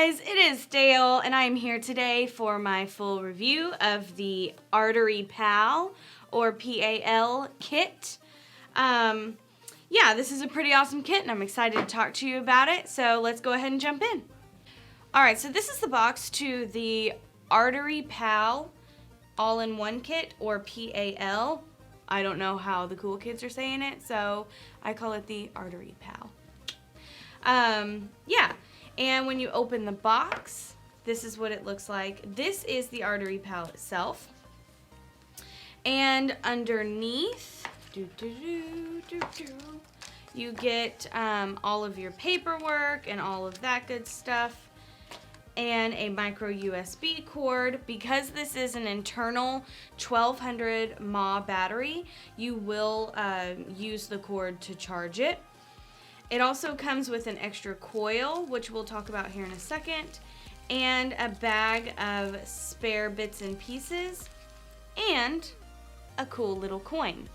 guys, it is Dale, and I am here today for my full review of the Artery PAL or PAL kit. Yeah, this is a pretty awesome kit, and I'm excited to talk to you about it, so let's go ahead and jump in. Alright, so this is the box to the Artery PAL All-in-One Kit, or PAL. I don't know how the cool kids are saying it, so I call it the Artery PAL. Yeah, and when you open the box, this is what it looks like. This is the Artery PAL itself. And underneath, you get all of your paperwork and all of that good stuff, and a micro USB cord. Because this is an internal 1200 mAh battery, you will use the cord to charge it. It also comes with an extra coil, which we'll talk about here in a second, and a bag of spare bits and pieces, and a cool little coin.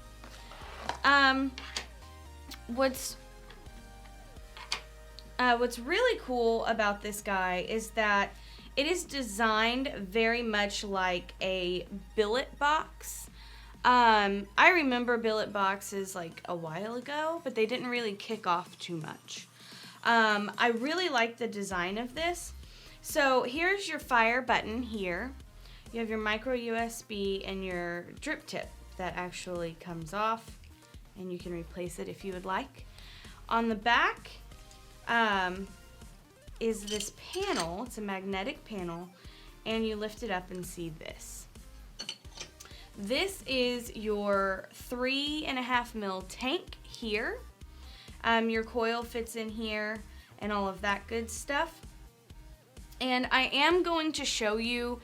What's really cool about this guy is that it is designed very much like a billet box. I remember billet boxes like a while ago, but they didn't really kick off too much. I really like the design of this. So here's your fire button here. You have your micro USB and your drip tip that actually comes off, and you can replace it if you would like. On the back is this panel. It's a magnetic panel, and you lift it up and see this. This is your 3.5 mil tank here. Your coil fits in here and all of that good stuff. And I am going to show you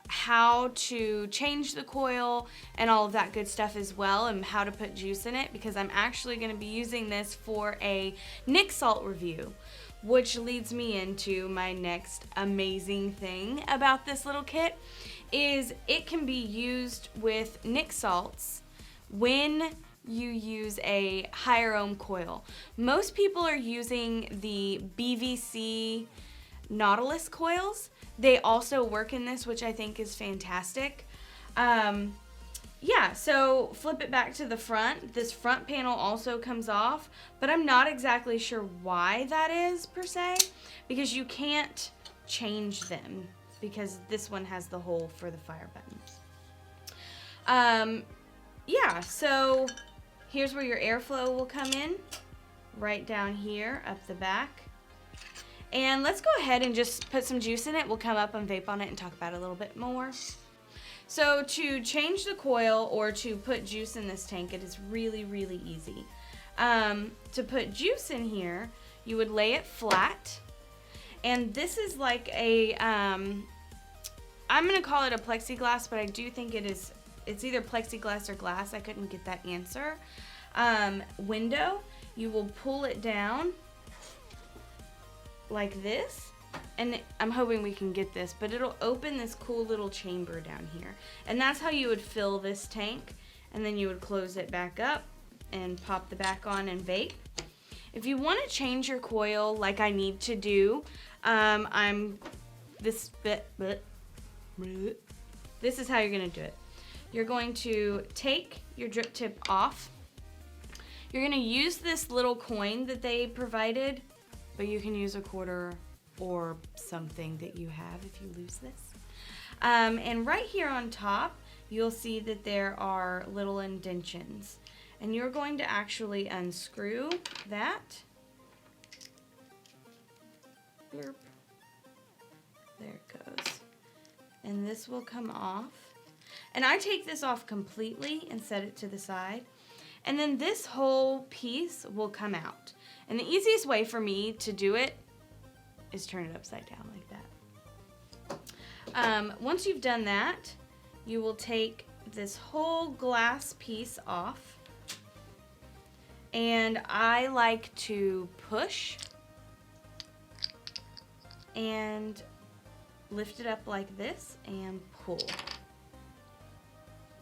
how to change the coil and all of that good stuff as well, and how to put juice in it, because I'm actually going to be using this for a Nick Salt review, which leads me into my next amazing thing about this little kit. Is it can be used with Nick Salts when you use a higher ohm coil. Most people are using the BVC Nautilus coils. They also work in this, which I think is fantastic. Yeah, so flip it back to the front. This front panel also comes off, but I'm not exactly sure why that is per se, because you can't change them, because this one has the hole for the fire buttons. Yeah, so here's where your airflow will come in, right down here, up the back. And let's go ahead and just put some juice in it. We'll come up and vape on it and talk about it a little bit more. So to change the coil or to put juice in this tank, it is really, really easy. To put juice in here, you would lay it flat. And this is like a, I'm going to call it a plexiglass, but I do think it's either plexiglass or glass. I couldn't get that answer. Window, you will pull it down like this, and I'm hoping we can get this, but it'll open this cool little chamber down here. And that's how you would fill this tank, and then you would close it back up and pop the back on and vape. If you want to change your coil like I need to do, this is how you're going to do it. You're going to take your drip tip off. You're going to use this little coin that they provided, but you can use a quarter or something that you have if you lose this. And right here on top, you'll see that there are little indentions. And you're going to actually unscrew that. Blurp. There it goes. And this will come off. And I take this off completely and set it to the side. And then this whole piece will come out. And the easiest way for me to do it is turn it upside down like that. Once you've done that, you will take this whole glass piece off. And I like to push and lift it up like this and pull.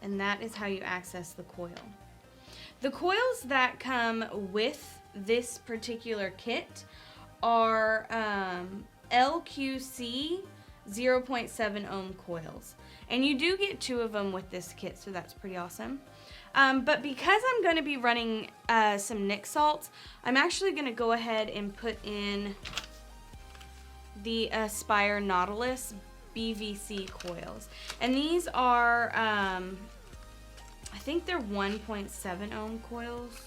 And that is how you access the coil. The coils that come with this particular kit are LQC 0.7 ohm coils. And you do get 2 of them with this kit, so that's pretty awesome. But because I'm going to be running some nic salts, I'm actually going to go ahead and put in the Aspire Nautilus BVC coils. And these are, I think they're 1.7 ohm coils.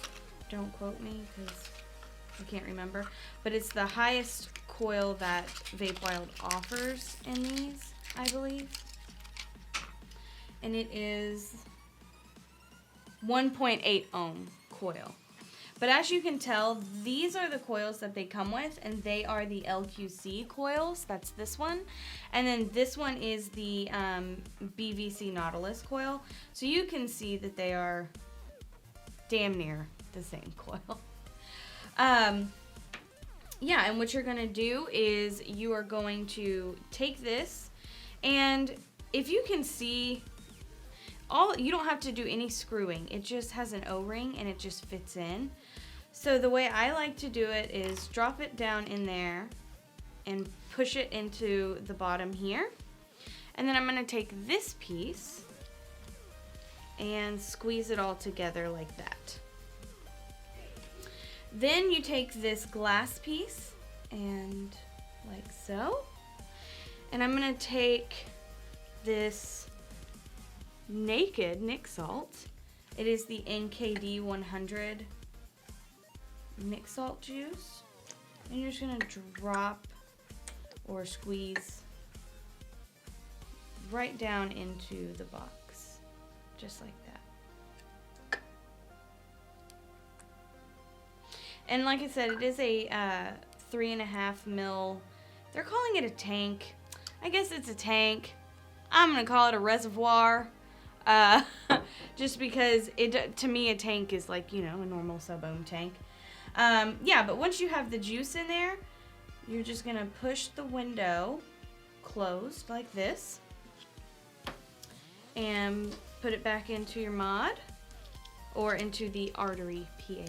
Don't quote me because I can't remember. But it's the highest coil that Vape offers in these, I believe. And it is 1.8 ohm coil. But as you can tell, these are the coils that they come with, and they are the LQC coils. That's this one. And then this one is the BVC Nautilus coil. So you can see that they are damn near the same coil. Yeah, and what you're going to do is you are going to take this, and if you can see, you don't have to do any screwing. It just has an O-ring and it just fits in. So the way I like to do it is drop it down in there and push it into the bottom here. And then I'm going to take this piece and squeeze it all together like that. Then you take this glass piece and like so. And I'm going to take this naked nic salt. It is the NKD 100 nic salt juice. And you're just going to drop or squeeze right down into the box. Just like that. And like I said, it is a 3.5 mil. They're calling it a tank. I guess it's a tank. I'm going to call it a reservoir. Just because to me a tank is like, you know, a normal sub-ohm tank. Yeah, but once you have the juice in there, you're just going to push the window closed like this and put it back into your mod or into the Artery PAL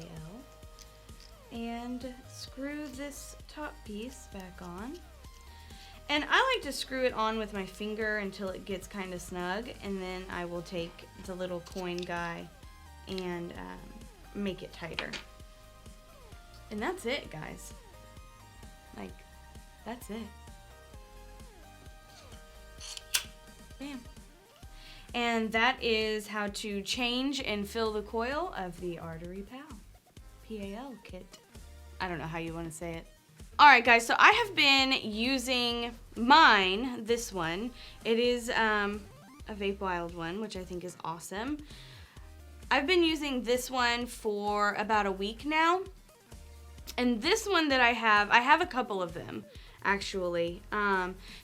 and screw this top piece back on. And I like to screw it on with my finger until it gets kind of snug, and then I will take the little coin guy and make it tighter. And that's it, guys. Like, that's it. Bam. And that is how to change and fill the coil of the Artery PAL kit. I don't know how you want to say it. Alright guys, so I have been using mine, this one. It is a Vape Wild one, which I think is awesome. I've been using this one for about a week now. And this one that I have a couple of them, actually.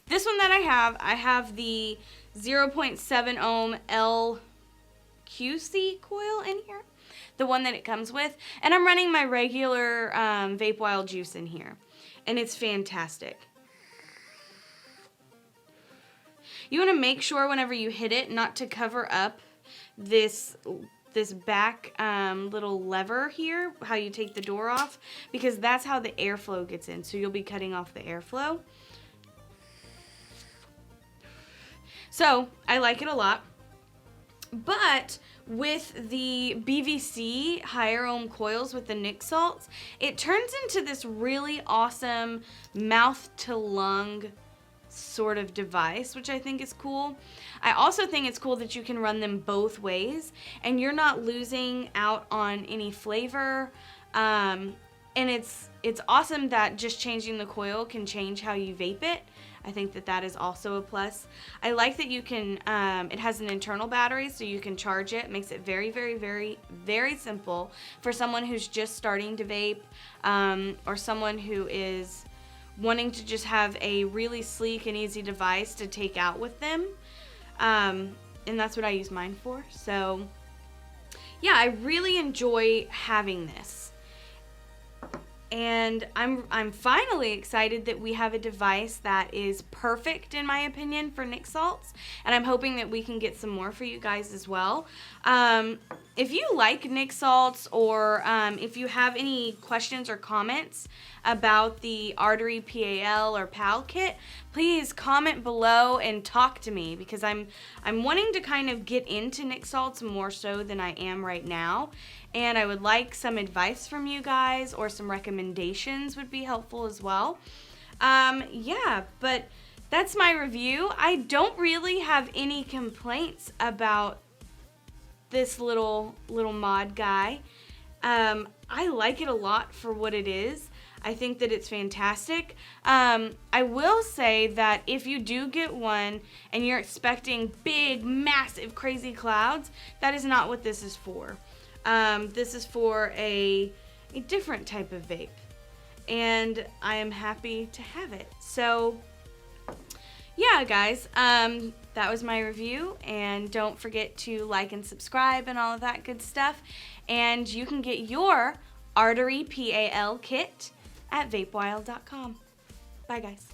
This one that I have the 0.7 ohm LQC coil in here. The one that it comes with. And I'm running my regular Vape Wild juice in here. And it's fantastic. You want to make sure whenever you hit it not to cover up this back little lever here, how you take the door off, because that's how the airflow gets in. So you'll be cutting off the airflow. So I like it a lot. But with the BVC higher ohm coils with the nic salts, it turns into this really awesome mouth to lung sort of device, which I think is cool. I also think it's cool that you can run them both ways and you're not losing out on any flavor. And it's awesome that just changing the coil can change how you vape it. I think that is also a plus. I like that you can, it has an internal battery so you can charge it. Makes it very, very, very, very simple for someone who's just starting to vape or someone who is wanting to just have a really sleek and easy device to take out with them. And that's what I use mine for. So yeah, I really enjoy having this. And I'm finally excited that we have a device that is perfect, in my opinion, for nic salts. And I'm hoping that we can get some more for you guys as well. if you like Nic salts, or if you have any questions or comments about the Artery PAL or PAL kit, please comment below and talk to me, because I'm wanting to kind of get into Nic salts more so than I am right now, and I would like some advice from you guys, or some recommendations would be helpful as well. Yeah, but that's my review. I don't really have any complaints about this little mod guy. I like it a lot for what it is. I think that it's fantastic. I will say that if you do get one and you're expecting big, massive, crazy clouds, that is not what this is for. This is for a different type of vape, and I am happy to have it. So yeah, guys, that was my review, and don't forget to like and subscribe and all of that good stuff, and you can get your Artery PAL kit at vapewild.com. Bye, guys.